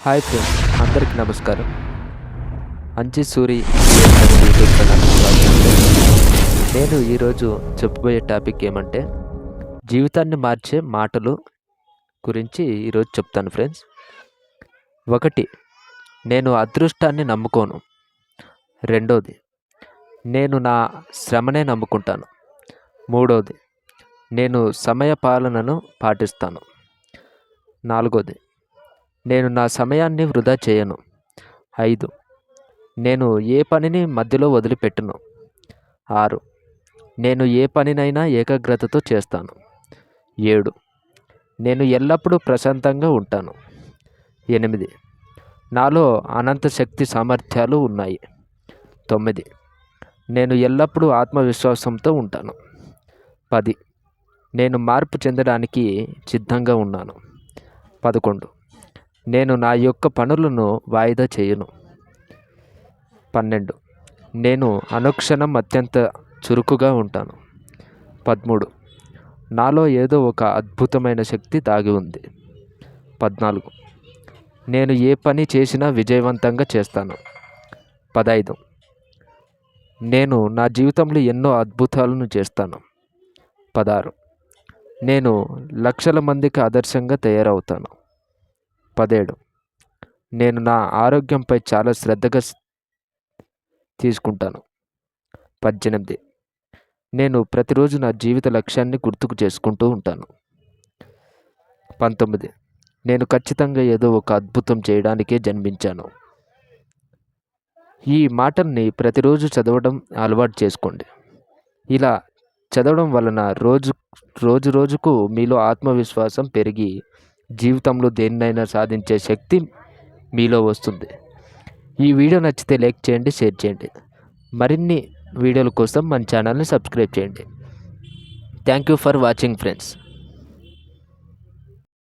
Hi friends, అందరికీ నమస్కారం. అంచి సూరి అనే యూట్యూబ్ ఛానల్కి స్వాగతం. నేను ఈరోజు చెప్పబోయే టాపిక్ ఏమంటే జీవితాన్ని మార్చే మాటలు గురించి ఈరోజు చెప్తాను ఫ్రెండ్స్. 1. నేను అదృష్టాన్ని నమ్ముకోను. 2. నేను నా శ్రమనే నమ్ముకుంటాను. 3. నేను సమయ పాలనను పాటిస్తాను. 4. నేను నా సమయాన్ని వృధా చేయను. 5. నేను ఏ పనిని మధ్యలో వదిలిపెట్టను. 6. నేను ఏ పనినైనా ఏకాగ్రతతో చేస్తాను. 7. నేను ఎల్లప్పుడూ ప్రశాంతంగా ఉంటాను. 8. నాలో అనంత శక్తి సామర్థ్యాలు ఉన్నాయి. 9. నేను ఎల్లప్పుడూ ఆత్మవిశ్వాసంతో ఉంటాను. 10. నేను మార్పు చెందడానికి సిద్ధంగా ఉన్నాను. 11. నేను నా యొక్క పనులను వాయిదా చేయను. 12. నేను అనుక్షణం అత్యంత చురుకుగా ఉంటాను. 13. నాలో ఏదో ఒక అద్భుతమైన శక్తి దాగి ఉంది. 14. నేను ఏ పని చేసినా విజయవంతంగా చేస్తాను. 15. నేను నా జీవితంలో ఎన్నో అద్భుతాలను చేస్తాను. 16. నేను లక్షల మందికి ఆదర్శంగా తయారవుతాను. 17. నేను నా ఆరోగ్యంపై చాలా శ్రద్ధగా తీసుకుంటాను. 18. నేను ప్రతిరోజు నా జీవిత లక్ష్యాన్ని గుర్తుకు చేసుకుంటూ ఉంటాను. 19. నేను ఖచ్చితంగా ఏదో ఒక అద్భుతం చేయడానికే జన్మించాను. ఈ మాటల్ని ప్రతిరోజు చదవడం అలవాటు చేసుకోండి. ఇలా చదవడం వలన రోజుకు మీలో ఆత్మవిశ్వాసం పెరిగి జీవితంలో దేన్నైనా సాధించే శక్తి మీలో వస్తుంది. ఈ వీడియో నచ్చితే లైక్ చేయండి, షేర్ చేయండి. మరిన్ని వీడియోల కోసం మన ఛానల్ని సబ్స్క్రైబ్ చేయండి. Thank you for watching friends.